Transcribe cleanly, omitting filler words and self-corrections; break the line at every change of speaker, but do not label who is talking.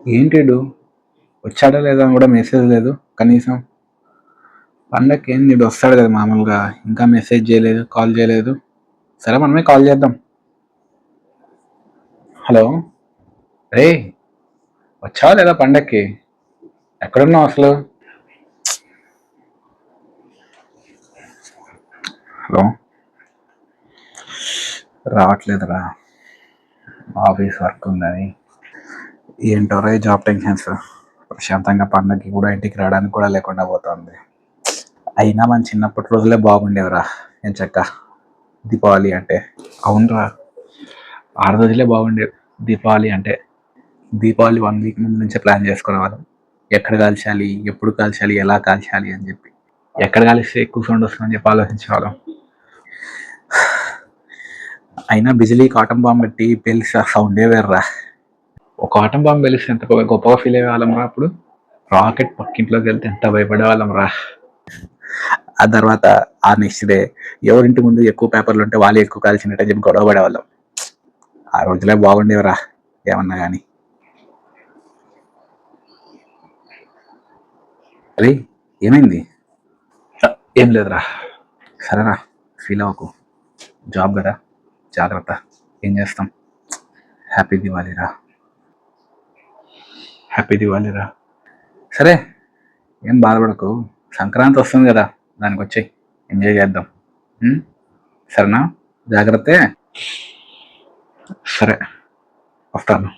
ఏంటిడు వచ్చాడా లేదా అని కూడా మెసేజ్ లేదు కనీసం. పండగకి ఏంది వీడు వస్తాడు కదా మామూలుగా, ఇంకా మెసేజ్ చేయలేదు, కాల్ చేయలేదు. సరే మనమే కాల్ చేద్దాం. హలో, రే వచ్చావా లేదా పండక్కి? ఎక్కడున్నావు అసలు? హలో, రావట్లేదురా, ఆఫీస్ వర్క్ ఉందని. ఏంటో రే జాబ్ టెన్షన్స్. ప్రశాంతంగా పండగకి కూడా ఇంటికి రావడానికి కూడా లేకుండా పోతుంది. అయినా మన చిన్నప్పటి రోజులే బాగుండేవిరా ఎంచక్క. దీపావళి అంటే, అవునరా, 6 రోజులే బాగుండేవి. దీపావళి అంటే దీపావళి 1 వీక్ ముందు నుంచే ప్లాన్ చేసుకునేవాళ్ళం. ఎక్కడ కాల్చాలి, ఎప్పుడు కాల్చాలి, ఎలా కాల్చాలి అని చెప్పి. ఎక్కడ కాలిస్తే ఎక్కువ సౌండ్ వస్తుందని చెప్పి ఆలోచించేవాళ్ళం. అయినా బిజిలీ కాటన్ బాంబ్ పెట్టి పేలిస్తే సౌండే వేర్రా. ఒక ఆటం బాంబు పేలిస్తే ఎంత గొప్పగా ఫీల్ అయ్యేవాళ్ళం రా అప్పుడు. రాకెట్ పక్కింట్లోకి వెళ్తే ఎంత భయపడేవాళ్ళం రా. ఆ తర్వాత ఆ నెక్స్ట్ డే ఎవరింటి ముందు ఎక్కువ పేపర్లు ఉంటే వాళ్ళు ఎక్కువ కాల్చినట్టు చెప్పి గొడవ పడేవాళ్ళం. ఆ రోజులే బాగుండేవిరా ఏమన్నా కానీ. అరే ఏమైంది? ఏం లేదురా. సరేరా, ఫీల్ అవ్వకు, జాబ్ కదా, జాగ్రత్త. ఏం చేస్తాం. హ్యాపీ దివాళీరా. హ్యాపీ దివాళీరా. సరే, ఏం బాధపడకు, సంక్రాంతి వస్తుంది కదా, దానికి వచ్చాయి, ఎంజాయ్ చేద్దాం. సరేనా, జాగ్రత్త. సరే, వస్తాను.